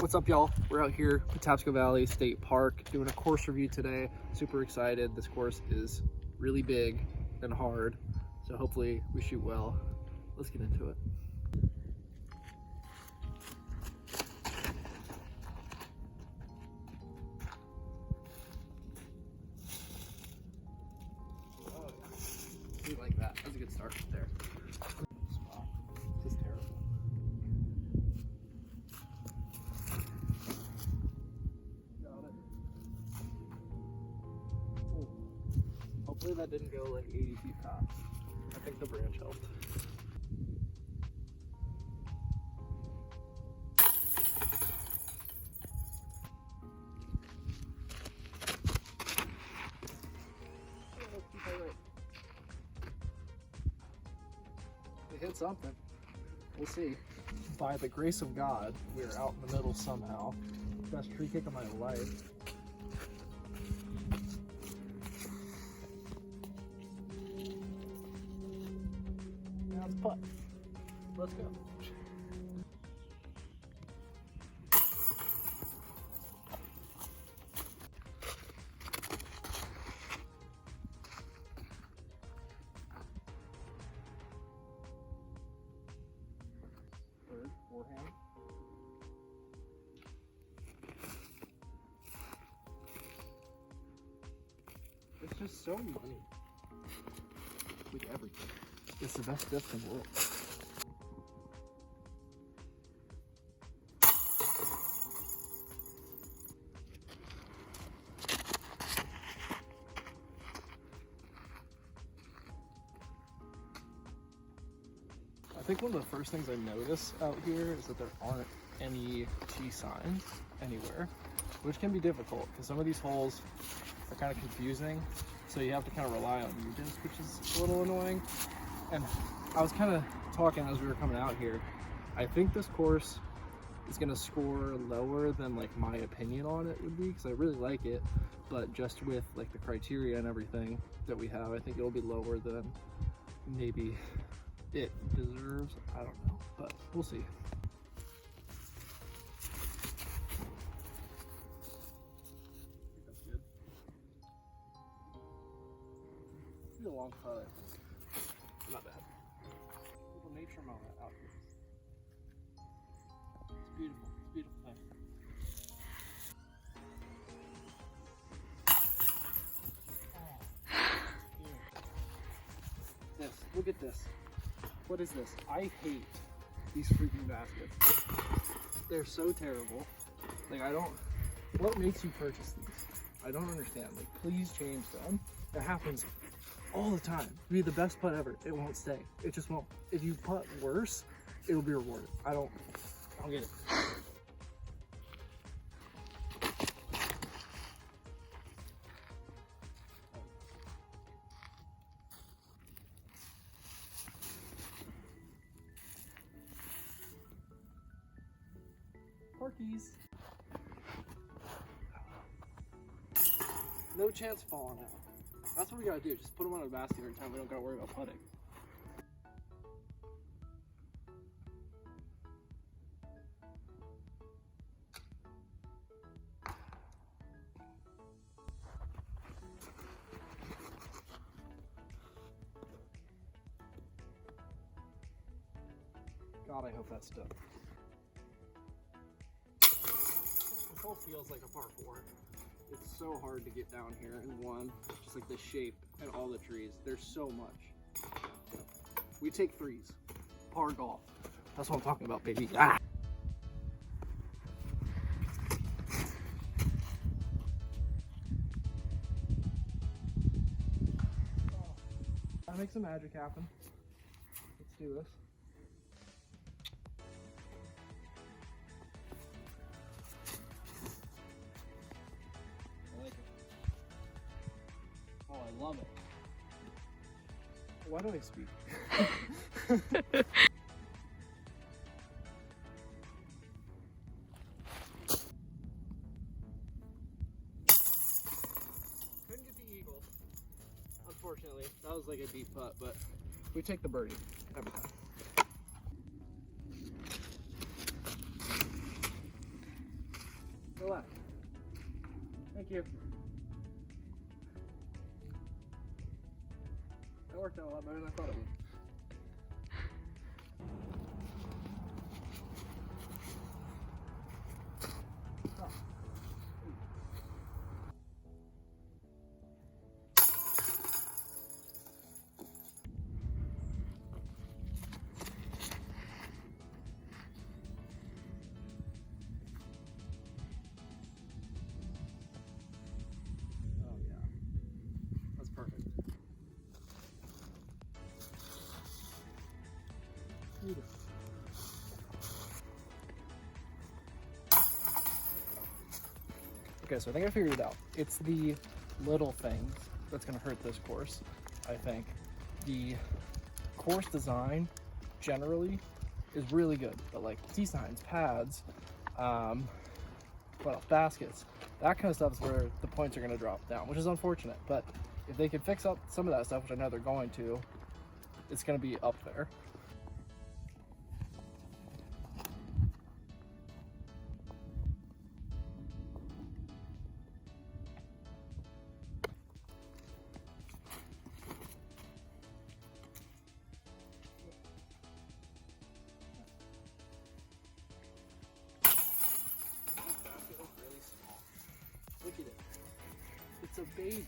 What's up, y'all? We're out here at Patapsco Valley State Park doing a course review today. Super excited. This course is really big and hard, so hopefully we shoot well. Let's get into it. Oh, yeah. We like that. That's a good start there. This is terrible. Hopefully that didn't go like 80 feet past. I think the branch helped. We hit something. We'll see. By the grace of God, we're out in the middle somehow. Best tree kick of my life. Now it's putt. Let's go. Third, forehand. It's just so money. With everything. It's the best disc in the world. I think one of the first things I notice out here is that there aren't any tee signs anywhere, which can be difficult because some of these holes are kind of confusing. So you have to kind of rely on your disc, which is a little annoying. And I was kind of talking as we were coming out here. I think this course is going to score lower than like my opinion on it would be, because I really like it, but just with like the criteria and everything that we have, I think it'll be lower than maybe it deserves. I don't know, but we'll see. That's good. It's a long putt. Not bad. Little nature moment out here. It's beautiful. It's a beautiful thing. This. Look at this. What is this? I hate these freaking baskets. They're so terrible. Like, I don't... What makes you purchase these? I don't understand. Like, please change them. It happens all the time. It'll be the best putt ever. It won't stay. It just won't. If you putt worse, it'll be rewarded. I don't get it. Porkies. No chance falling out. That's what we gotta do. Just put them on a basket every time. We don't gotta worry about putting. God, I hope that's stuck. This hole feels like a par 4. It's so hard to get down here in one, just like the shape and all the trees. There's so much. We take threes. Par golf. That's what I'm talking about, baby. Ah! That makes some magic happen. Let's do this. Oh, I love it. Why do I speak? Couldn't get the eagle, unfortunately. That was like a deep putt, but we take the birdie every time. left. Thank you. That worked out a lot better than I thought it would. Perfect. Beautiful. Okay, so I think I figured it out. It's the little things that's going to hurt this course, I think. The course design generally is really good, but like tee signs, pads, what else, baskets, that kind of stuff is where the points are going to drop down, which is unfortunate, but if they can fix up some of that stuff, which I know they're going to, it's going to be up there. Look at it. It's a baby.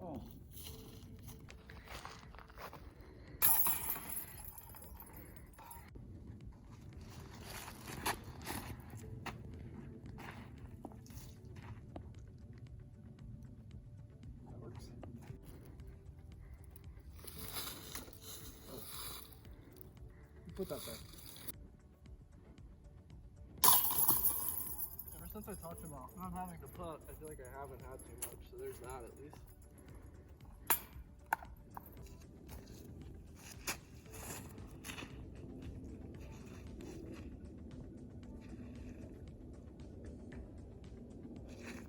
Oh. That works. Put that there. Ever since I talked about not having to putt, I feel like I haven't had too much, so there's that at least.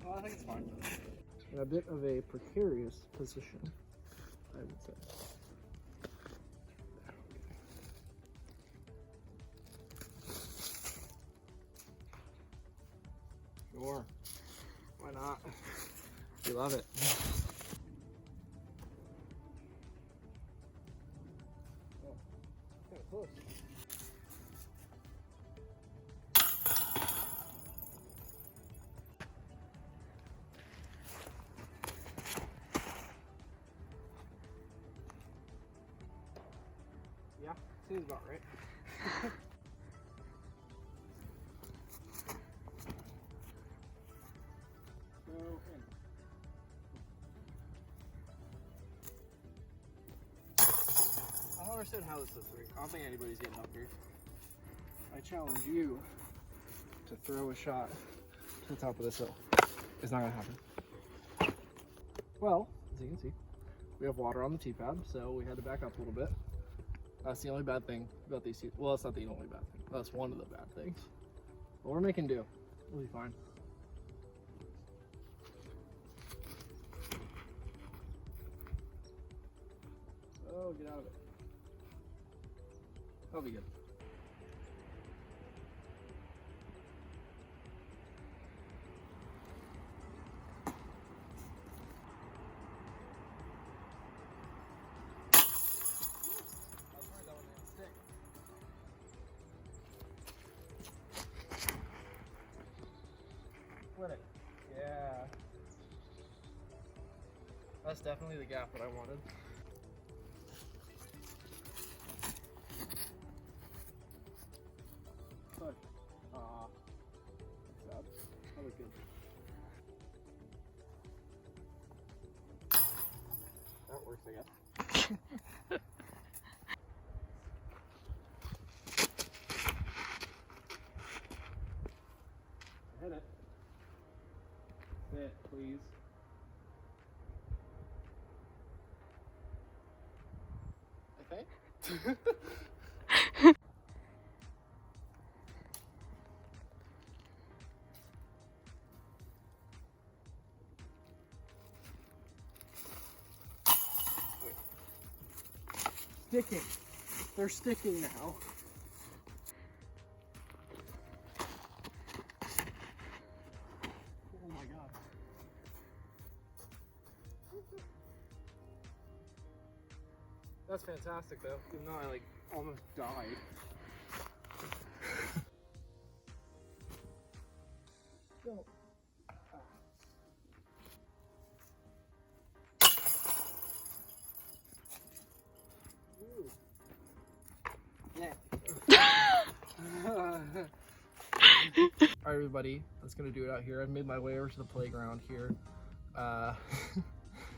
Oh, I think it's fine. In a bit of a precarious position, I would say. Sure. Why not? We love it. Oh, kind of close. Yeah, seems about right. I don't understand how this is working. I don't think anybody's getting up here. I challenge you to throw a shot to the top of this hill. It's not gonna happen. Well, as you can see, we have water on the tee pad, so we had to back up a little bit. That's the only bad thing about these tees. Well, it's not the only bad thing. That's one of the bad things. But we're making do. We'll be fine. Oh, get out of it. That'll be good. Split it. Yeah. That's definitely the gap that I wanted. But, sad. That looked good. That works, I guess. Hit it. Sit, please. I think. sticking. They're sticking now. Oh my god. That's fantastic though, even though I like almost died. Go. Alright everybody, that's gonna do it out here. I've made my way over to the playground here.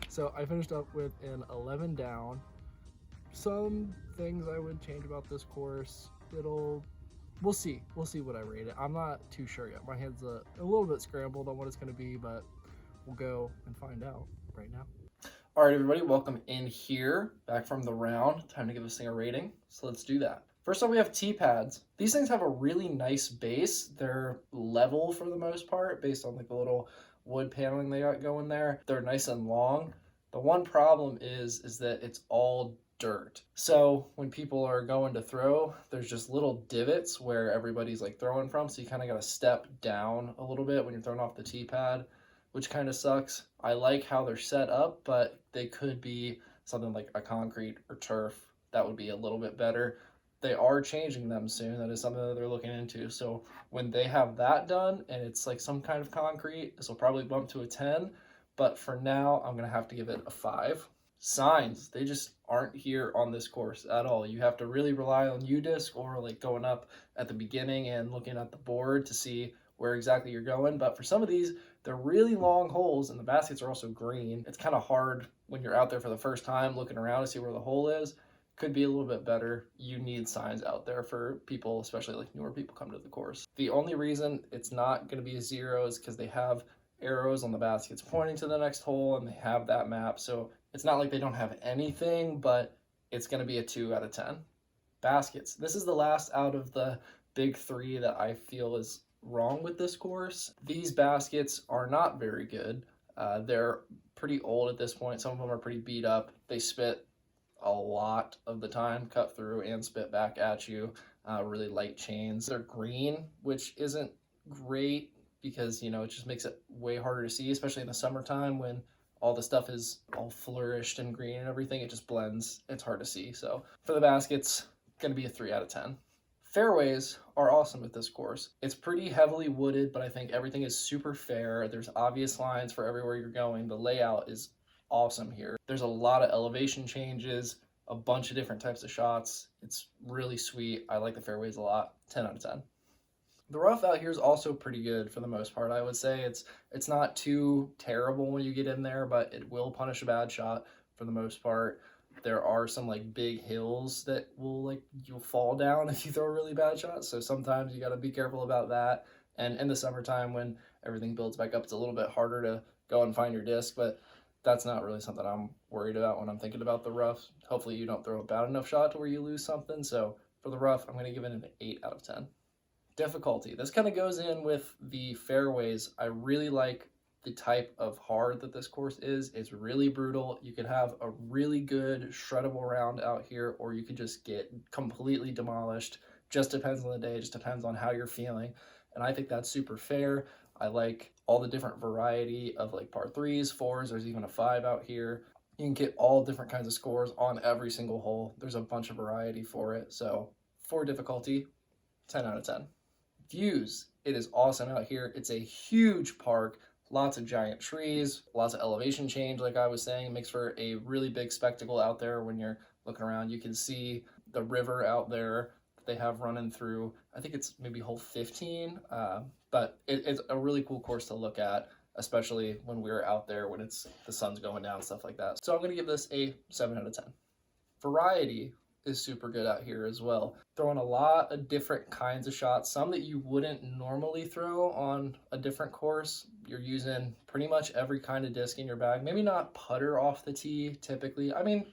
So I finished up with an 11 down. Some things I would change about this course. We'll see what I rate it. I'm not too sure yet. My head's a little bit scrambled on what it's gonna be, but we'll go and find out right now. All right, everybody, welcome in here, back from the round. Time to give this thing a rating, so let's do that. First up, we have T-pads. These things have a really nice base. They're level for the most part, based on like the little wood paneling they got going there. They're nice and long. The one problem is that it's all dirt. So when people are going to throw, there's just little divots where everybody's like throwing from, so you kind of got to step down a little bit when you're throwing off the T-pad, which kind of sucks. I like how they're set up, but they could be something like a concrete or turf. That would be a little bit better. They are changing them soon. That is something that they're looking into. So when they have that done and it's like some kind of concrete, this will probably bump to a 10. But for now, I'm going to have to give it a 5. Signs, they just aren't here on this course at all. You have to really rely on UDisc or like going up at the beginning and looking at the board to see where exactly you're going. But for some of these, they're really long holes and the baskets are also green. It's kind of hard when you're out there for the first time looking around to see where the hole is. Could be a little bit better. You need signs out there for people, especially like newer people come to the course. The only reason it's not going to be a 0 is because they have arrows on the baskets pointing to the next hole and they have that map. So it's not like they don't have anything, but it's going to be a 2 out of 10. Baskets. This is the last out of the big 3 that I feel is wrong with this course. These baskets are not very good. They're pretty old at this point. Some of them are pretty beat up. They spit a lot of the time, cut through and spit back at you. Really light chains. They're green, which isn't great because, you know, it just makes it way harder to see, especially in the summertime when all the stuff is all flourished and green and everything. It just blends. It's hard to see. So for the baskets, going to be a 3 out of 10. Fairways are awesome at this course. It's pretty heavily wooded, but I think everything is super fair. There's obvious lines for everywhere you're going. The layout is awesome here. There's a lot of elevation changes, a bunch of different types of shots. It's really sweet. I like the fairways a lot. 10 out of 10. The rough out here is also pretty good for the most part. I would say it's not too terrible when you get in there, but it will punish a bad shot for the most part. There are some like big hills that will you'll fall down if you throw a really bad shot. So sometimes you got to be careful about that. And in the summertime when everything builds back up, it's a little bit harder to go and find your disc, but that's not really something I'm worried about when I'm thinking about the rough. Hopefully you don't throw a bad enough shot to where you lose something. So for the rough, I'm going to give it an 8 out of 10. Difficulty. This kind of goes in with the fairways. I really like the type of hard that this course is. It's really brutal. You could have a really good shreddable round out here, or you could just get completely demolished. Just depends on the day, just depends on how you're feeling. And I think that's super fair. I like all the different variety of like par 3s, 4s, there's even a 5 out here. You can get all different kinds of scores on every single hole. There's a bunch of variety for it. So for difficulty, 10 out of 10. Views, it is awesome out here. It's a huge park, lots of giant trees, lots of elevation change like I was saying. It makes for a really big spectacle out there when you're looking around. You can see the river out there that they have running through. I think it's maybe hole 15, but it's a really cool course to look at, especially when we're out there when the sun's going down, stuff like that. So I'm going to give this a 7 out of 10. Variety is super good out here as well. Throwing a lot of different kinds of shots, some that you wouldn't normally throw on a different course. You're using pretty much every kind of disc in your bag. Maybe not putter off the tee typically. I mean,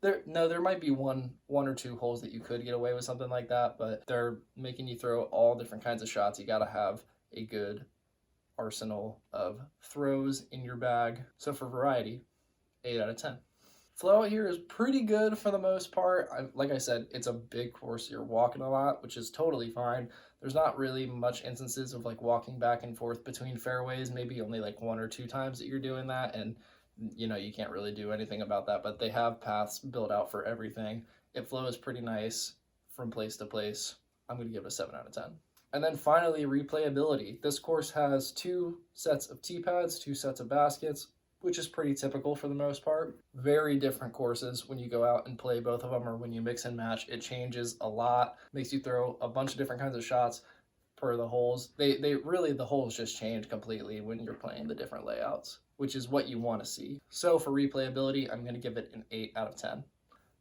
there might be one or two holes that you could get away with something like that, but they're making you throw all different kinds of shots. You got to have a good arsenal of throws in your bag. So for variety, 8 out of 10. Flow out here is pretty good for the most part. Like I said, it's a big course. You're walking a lot, which is totally fine. There's not really much instances of like walking back and forth between fairways, maybe only like 1 or 2 times that you're doing that. And you can't really do anything about that, but they have paths built out for everything. It flows pretty nice from place to place. I'm going to give it a 7 out of 10. And then finally, replayability. This course has 2 sets of tee pads, 2 sets of baskets, which is pretty typical for the most part. Very different courses when you go out and play both of them, or when you mix and match. It changes a lot, makes you throw a bunch of different kinds of shots per the holes. They really, the holes just change completely when you're playing the different layouts, which is what you want to see. So for replayability, I'm going to give it an 8 out of 10.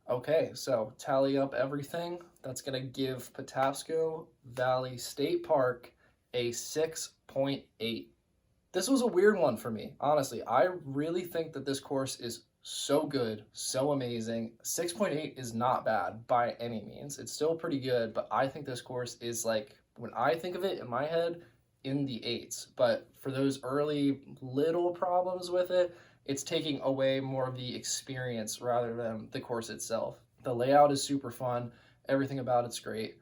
Okay, so tally up everything. That's going to give Patapsco Valley State Park a 6.8. This was a weird one for me, honestly. I really think that this course is so good, so amazing. 6.8 is not bad by any means. It's still pretty good, but I think this course is, like, when I think of it in my head, in the 8s. But for those early little problems with it, it's taking away more of the experience rather than the course itself. The layout is super fun. Everything about it's great.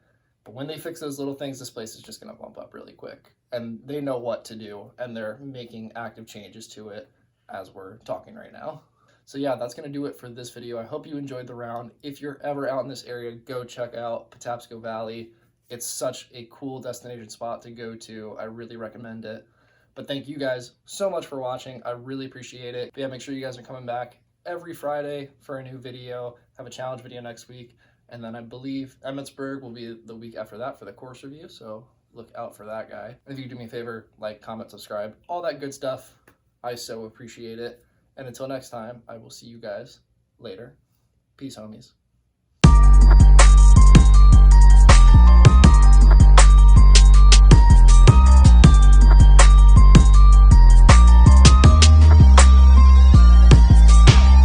But when they fix those little things, this place is just going to bump up really quick. And they know what to do, and they're making active changes to it as we're talking right now. So yeah, that's going to do it for this video. I hope you enjoyed the round. If you're ever out in this area, go check out Patapsco Valley. It's such a cool destination spot to go to. I really recommend it. But thank you guys so much for watching. I really appreciate it. But yeah, make sure you guys are coming back every Friday for a new video. Have a challenge video next week. And then I believe Emmitsburg will be the week after that for the course review. So look out for that guy. And if you could do me a favor, like, comment, subscribe, all that good stuff. I so appreciate it. And until next time, I will see you guys later. Peace, homies.